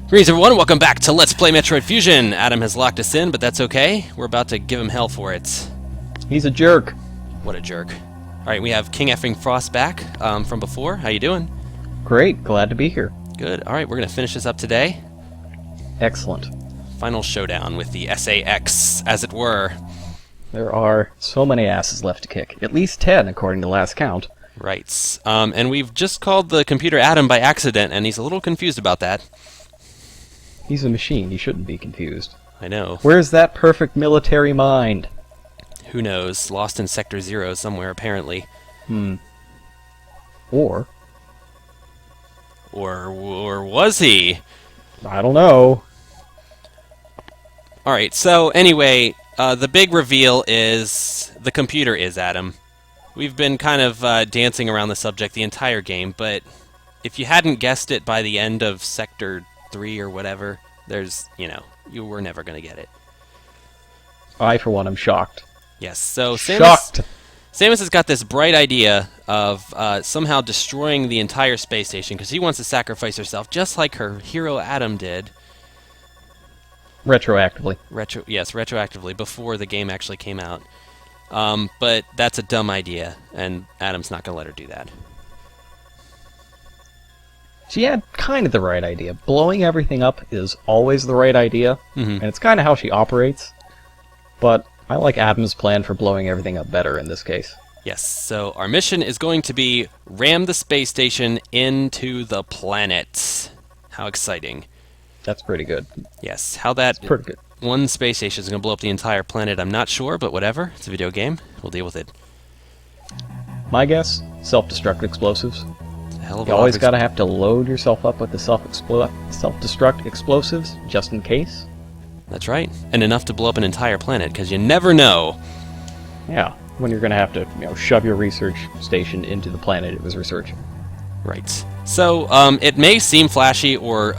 Greetings everyone, welcome back to Let's Play Metroid Fusion. Adam has locked us in, but that's okay. We're about to give him hell for it. He's a jerk. What a jerk. Alright, we have King Effing Frost back from before. How you doing? Great, glad to be here. Good. Alright, we're going to finish this up today. Excellent. Final showdown with the SA-X, as it were. There are so many asses left to kick. At least 10, according to last count. Right. And we've just called the computer Adam by accident, and he's a little confused about that. He's a machine, he shouldn't be confused. I know. Where's that perfect military mind? Who knows? Lost in Sector 0 somewhere, apparently. Or was he? I don't know. Alright, so anyway, the big reveal is the computer is Adam. We've been kind of dancing around the subject the entire game, but if you hadn't guessed it by the end of Sector 3 or whatever, you were never going to get it. I, for one, am shocked. Yes, so Shocked! Samus has got this bright idea of somehow destroying the entire space station, because he wants to sacrifice herself, just like her hero Adam did. Retroactively. Yes, retroactively, before the game actually came out. But that's a dumb idea, and Adam's not going to let her do that. She had kind of the right idea. Blowing everything up is always the right idea, and it's kind of how she operates. But I like Adam's plan for blowing everything up better in this case. Yes, so our mission is going to be ram the space station into the planet. How exciting. That's pretty good. Yes, how that Pretty good. one space station is going to blow up the entire planet, I'm not sure, but whatever. It's a video game. We'll deal with it. My guess? Self-destruct explosives. Hell of You a always lot of gotta have to load yourself up with the self-destruct explosives, just in case. That's right. And enough to blow up an entire planet, because you never know. Yeah, when you're gonna have to, shove your research station into the planet it was researching. Right. So, it may seem flashy or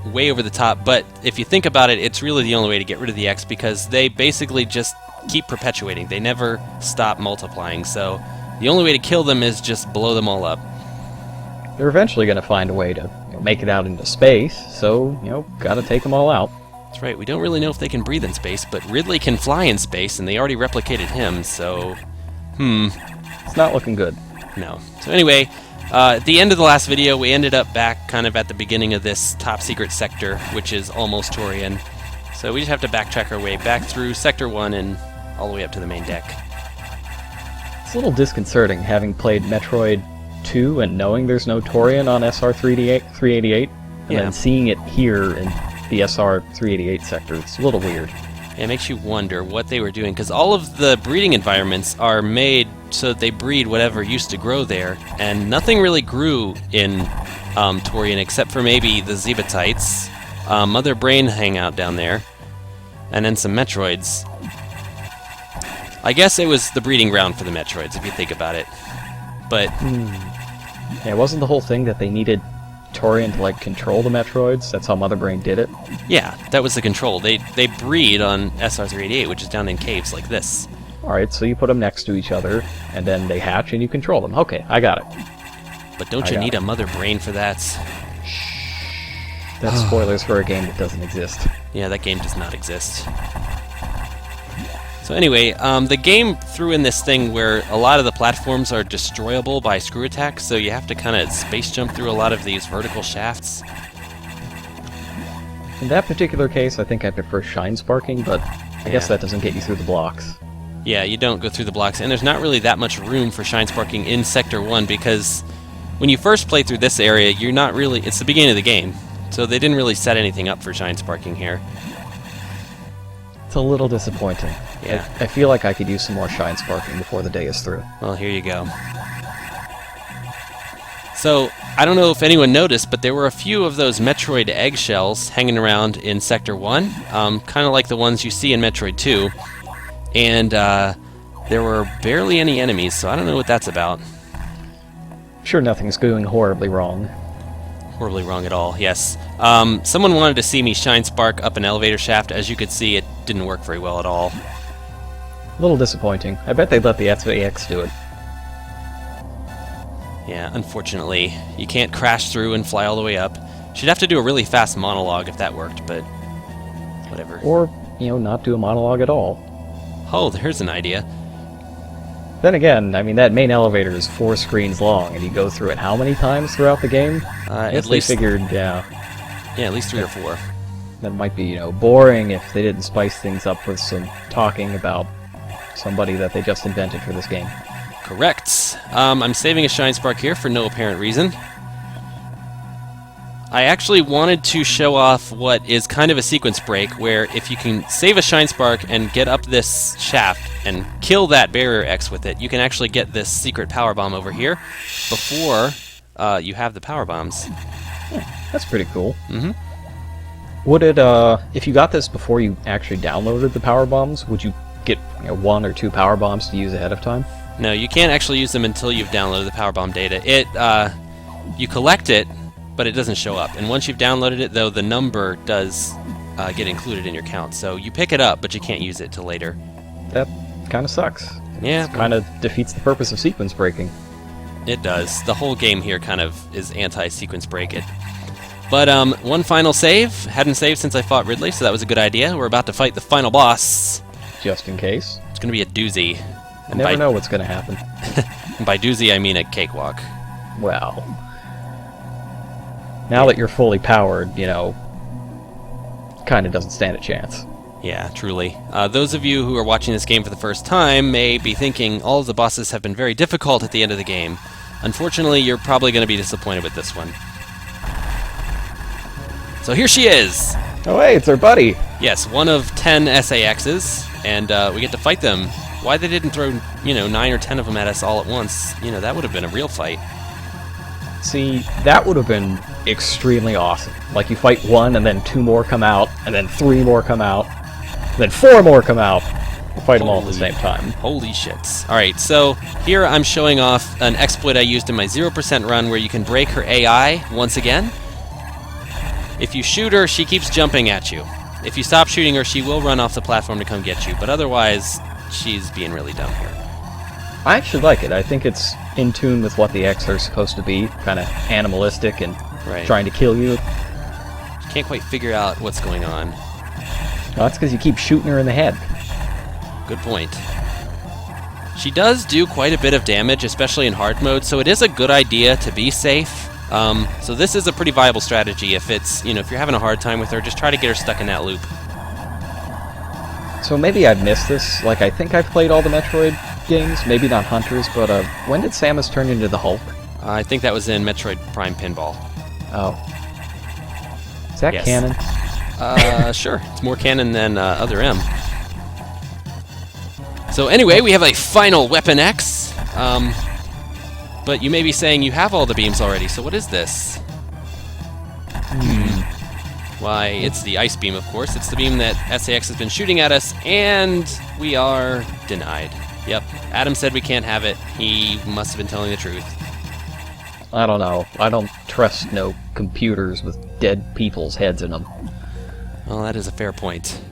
way over the top, but if you think about it, it's really the only way to get rid of the X, because they basically just keep perpetuating. They never stop multiplying, so the only way to kill them is just blow them all up. They're eventually gonna find a way to make it out into space, so, gotta take them all out. That's right, we don't really know if they can breathe in space, but Ridley can fly in space, and they already replicated him, so... It's not looking good. No. So anyway, at the end of the last video, we ended up back kind of at the beginning of this top-secret sector, which is almost Torian. So we just have to backtrack our way back through Sector 1 and all the way up to the main deck. It's a little disconcerting, having played Metroid 2 and knowing there's no Torian on SR-388, and then seeing it here in the SR-388 sector. It's a little weird. It makes you wonder what they were doing, because all of the breeding environments are made so that they breed whatever used to grow there, and nothing really grew in Torian except for maybe the Zebatites, Mother Brain hangout down there, and then some Metroids. I guess it was the breeding ground for the Metroids, if you think about it. But... Yeah, wasn't the whole thing that they needed Torian to, control the Metroids? That's how Mother Brain did it? Yeah, that was the control. They breed on SR-388, which is down in caves like this. Alright, so you put them next to each other, and then they hatch and you control them. Okay, I got it. But don't you need a Mother Brain for that? That's spoilers for a game that doesn't exist. Yeah, that game does not exist. So anyway, the game threw in this thing where a lot of the platforms are destroyable by screw attacks, so you have to kind of space jump through a lot of these vertical shafts. In that particular case, I think I prefer shine sparking, but I guess that doesn't get you through the blocks. Yeah, you don't go through the blocks, and there's not really that much room for shine sparking in Sector 1, because when you first play through this area, you're not really... It's the beginning of the game, so they didn't really set anything up for shine sparking here. It's a little disappointing. Yeah. I feel like I could use some more shine sparking before the day is through. Well, here you go. So, I don't know if anyone noticed, but there were a few of those Metroid eggshells hanging around in Sector 1, kind of like the ones you see in Metroid 2, and there were barely any enemies, so I don't know what that's about. Sure, nothing's going horribly wrong. Horribly wrong at all, yes. Someone wanted to see me shine spark up an elevator shaft. As you could see, it didn't work very well at all. A little disappointing. I bet they'd let the SA-X do it. Yeah, unfortunately. You can't crash through and fly all the way up. She'd have to do a really fast monologue if that worked, but whatever. Or, not do a monologue at all. Oh, there's an idea. Then again, I mean, that main elevator is 4 screens long, and you go through it how many times throughout the game? At least they figured, yeah, at least 3 or 4. that might be, boring if they didn't spice things up with some talking about somebody that they just invented for this game. Correct. I'm saving a Shine Spark here for no apparent reason. I actually wanted to show off what is kind of a sequence break, where if you can save a Shine Spark and get up this shaft and kill that Barrier X with it, you can actually get this secret power bomb over here before you have the power bombs. That's pretty cool. Mm-hmm. Would it, if you got this before you actually downloaded the power bombs, would you get 1 or 2 power bombs to use ahead of time? No, you can't actually use them until you've downloaded the power bomb data. You collect it, but it doesn't show up. And once you've downloaded it, though, the number does get included in your count. So you pick it up, but you can't use it till later. That kind of sucks. Yeah. Kind of defeats the purpose of sequence breaking. It does. The whole game here kind of is anti-sequence break it. But one final save. Hadn't saved since I fought Ridley, so that was a good idea. We're about to fight the final boss. Just in case. It's going to be a doozy. I never know what's going to happen. And by doozy, I mean a cakewalk. Well, now that you're fully powered, kind of doesn't stand a chance. Yeah, truly. Those of you who are watching this game for the first time may be thinking all of the bosses have been very difficult at the end of the game. Unfortunately, you're probably going to be disappointed with this one. So here she is! Oh hey, it's our buddy! Yes, one of 10 SA-X's, and we get to fight them. Why they didn't throw, 9 or 10 of them at us all at once, that would have been a real fight. See, that would have been extremely awesome. Like, you fight one, and then 2 more come out, and then 3 more come out, and then 4 more come out. You fight them all at the same time. Holy shits. Alright, so here I'm showing off an exploit I used in my 0% run where you can break her AI once again. If you shoot her, she keeps jumping at you. If you stop shooting her, she will run off the platform to come get you, but otherwise, she's being really dumb here. I actually like it. I think it's in tune with what the X are supposed to be, kind of animalistic and trying to kill you. Can't quite figure out what's going on. Well, that's because you keep shooting her in the head. Good point. She does do quite a bit of damage, especially in hard mode, so it is a good idea to be safe. So this is a pretty viable strategy. If it's, if you're having a hard time with her, just try to get her stuck in that loop. So maybe I've missed this. Like, I think I've played all the Metroid games, maybe not Hunters, but when did Samus turn into the Hulk? I think that was in Metroid Prime Pinball. Oh. Is that canon? Sure. It's more canon than Other M. So anyway, we have a final Weapon X. But you may be saying you have all the beams already, so what is this? Why, it's the Ice Beam, of course. It's the beam that SA-X has been shooting at us, and we are denied. Yep, Adam said we can't have it. He must have been telling the truth. I don't know. I don't trust no computers with dead people's heads in them. Well, that is a fair point.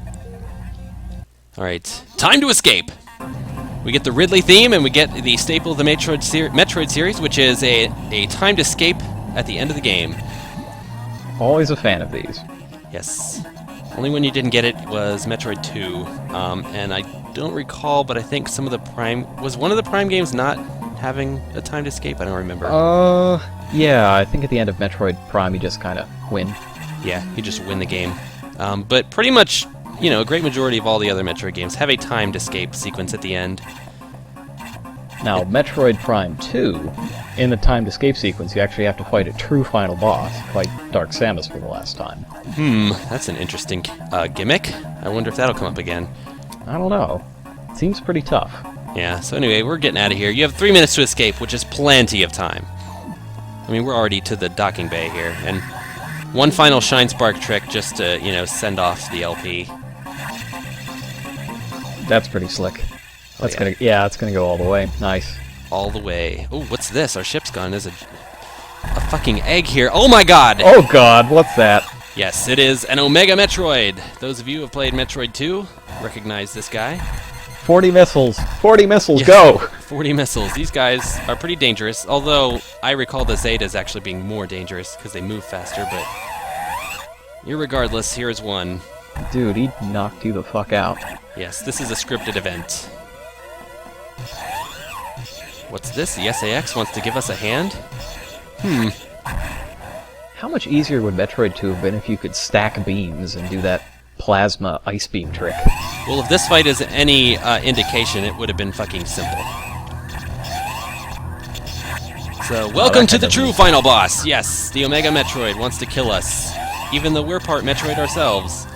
Alright, time to escape! We get the Ridley theme, and we get the staple of the Metroid series, which is a timed escape at the end of the game. Always a fan of these. Yes. Only one you didn't get it was Metroid 2. And I don't recall, but I think some of the Prime... Was one of the Prime games not having a timed escape? I don't remember. Yeah, I think at the end of Metroid Prime you just kind of win. Yeah, you just win the game. But pretty much... a great majority of all the other Metroid games have a timed escape sequence at the end. Now, Metroid Prime 2, in the timed escape sequence, you actually have to fight a true final boss, fight Dark Samus for the last time. That's an interesting gimmick. I wonder if that'll come up again. I don't know. Seems pretty tough. Yeah, so anyway, we're getting out of here. You have 3 minutes to escape, which is plenty of time. I mean, we're already to the docking bay here, and one final Shine Spark trick just to, send off the LP. That's pretty slick. That's it's gonna go all the way. Nice. All the way. Oh, what's this? Our ship's gone. There's a fucking egg here. Oh my god! Oh god, what's that? Yes, it is an Omega Metroid. Those of you who have played Metroid 2 recognize this guy. 40 missiles! 40 missiles, yes. Go! 40 missiles. These guys are pretty dangerous, although I recall the Zetas actually being more dangerous because they move faster, but Irregardless, here's one. Dude, he knocked you the fuck out. Yes, this is a scripted event. What's this? The SA-X wants to give us a hand? How much easier would Metroid 2 have been if you could stack beams and do that plasma ice beam trick? Well, if this fight is any indication, it would have been fucking simple. So, welcome to the true final boss! Yes, the Omega Metroid wants to kill us, even though we're part Metroid ourselves.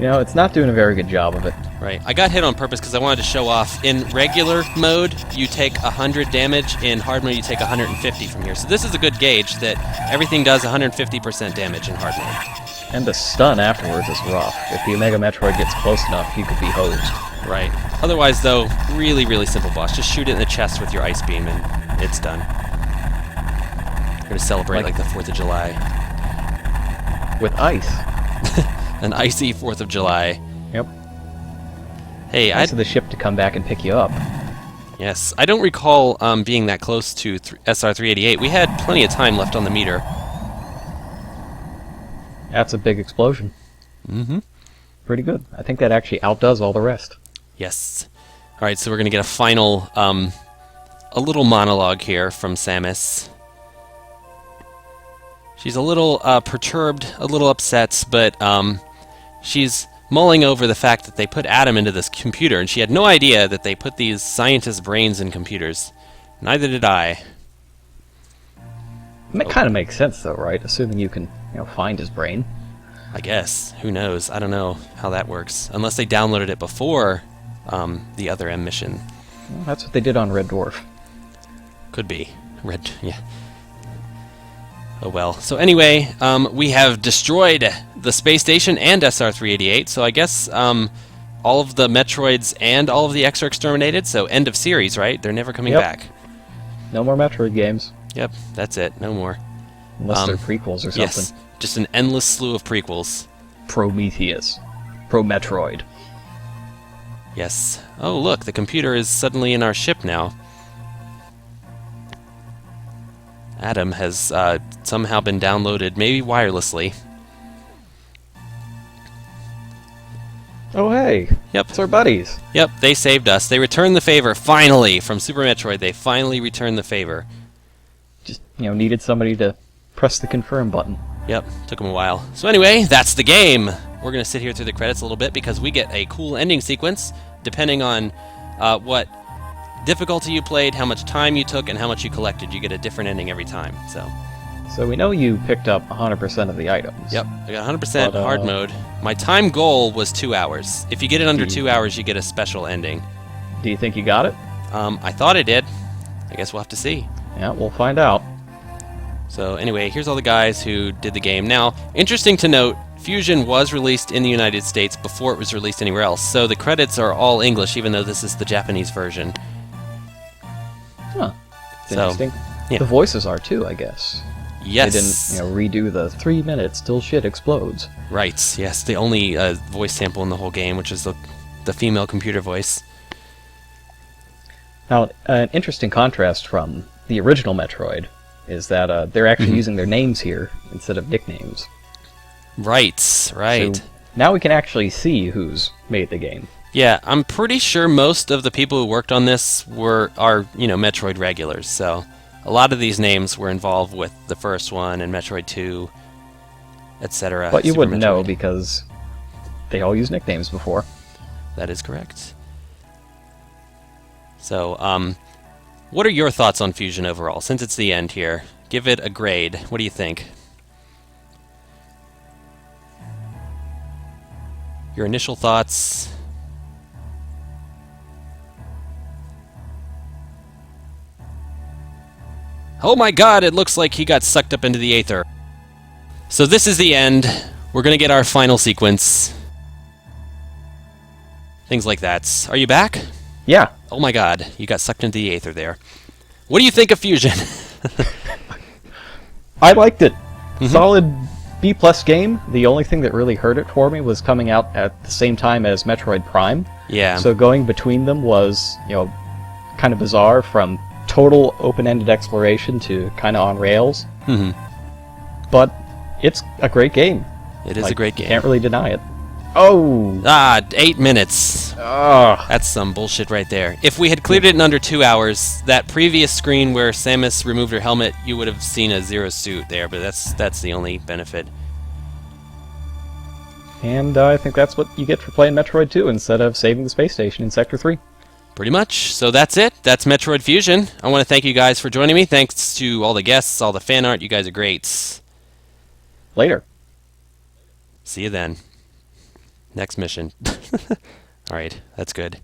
You know, it's not doing a very good job of it. Right. I got hit on purpose because I wanted to show off. In regular mode, you take 100 damage. In hard mode, you take 150 from here. So this is a good gauge that everything does 150% damage in hard mode. And the stun afterwards is rough. If the Omega Metroid gets close enough, you could be hosed. Right. Otherwise, though, really, really simple boss. Just shoot it in the chest with your ice beam and it's done. We're going to celebrate like the 4th of July. With ice. An icy 4th of July. Yep. Hey, nice of the ship to come back and pick you up. Yes, I don't recall being that close to SR-388. We had plenty of time left on the meter. That's a big explosion. Mm-hmm. Pretty good. I think that actually outdoes all the rest. Yes. All right, so we're going to get a final, a little monologue here from Samus. She's a little perturbed, a little upset, but she's mulling over the fact that they put Adam into this computer, and she had no idea that they put these scientists' brains in computers. Neither did I. It kind of makes sense, though, right? Assuming you can, find his brain. I guess. Who knows? I don't know how that works. Unless they downloaded it before the other M mission. Well, that's what they did on Red Dwarf. Could be. Yeah. Oh well. So anyway, we have destroyed the space station and SR-388, so I guess all of the Metroids and all of the X are exterminated, so end of series, right? They're never coming back. No more Metroid games. Yep, that's it. No more. Unless they're prequels or something. Yes, just an endless slew of prequels. Prometheus. Pro-Metroid. Yes. Oh, look, the computer is suddenly in our ship now. Adam has somehow been downloaded, maybe wirelessly. Oh, hey. Yep. It's our buddies. Yep, they saved us. They returned the favor, finally, from Super Metroid. They finally returned the favor. Just, needed somebody to press the confirm button. Yep, took them a while. So anyway, that's the game. We're going to sit here through the credits a little bit because we get a cool ending sequence, depending on what difficulty you played, how much time you took, and how much you collected. You get a different ending every time. So we know you picked up 100% of the items. Yep, I got 100% hard mode. My time goal was 2 hours. If you get it under 2 hours, you get a special ending. Do you think you got it? I thought I did. I guess we'll have to see. Yeah, we'll find out. So anyway, here's all the guys who did the game. Now, interesting to note, Fusion was released in the United States before it was released anywhere else. So the credits are all English, even though this is the Japanese version. Huh. It's interesting. Yeah. The voices are too, I guess. Yes. They didn't, redo the 3 minutes till shit explodes. Right. Yes. The only voice sample in the whole game, which is the female computer voice. Now, an interesting contrast from the original Metroid is that they're actually using their names here instead of nicknames. Right. Right. So now we can actually see who's made the game. Yeah, I'm pretty sure most of the people who worked on this are Metroid regulars. So a lot of these names were involved with the first one and Metroid 2, etc. But you wouldn't know because they all used nicknames before. That is correct. So, what are your thoughts on Fusion overall? Since it's the end here, give it a grade. What do you think? Your initial thoughts? Oh my god, it looks like he got sucked up into the aether. So this is the end. We're gonna get our final sequence. Things like that. Are you back? Yeah. Oh my god, you got sucked into the aether there. What do you think of Fusion? I liked it. Solid B+ game. The only thing that really hurt it for me was coming out at the same time as Metroid Prime. Yeah. So going between them was, kind of bizarre, from total open-ended exploration to kind of on rails. Mm-hmm. But it's a great game. It is a great game. Can't really deny it. Oh! Ah, 8 minutes. Oh! That's some bullshit right there. If we had cleared it in under 2 hours, that previous screen where Samus removed her helmet, you would have seen a Zero suit there, but that's the only benefit. And I think that's what you get for playing Metroid 2 instead of saving the space station in Sector 3. Pretty much. So that's it. That's Metroid Fusion. I want to thank you guys for joining me. Thanks to all the guests, all the fan art. You guys are great. Later. See you then. Next mission. Alright, that's good.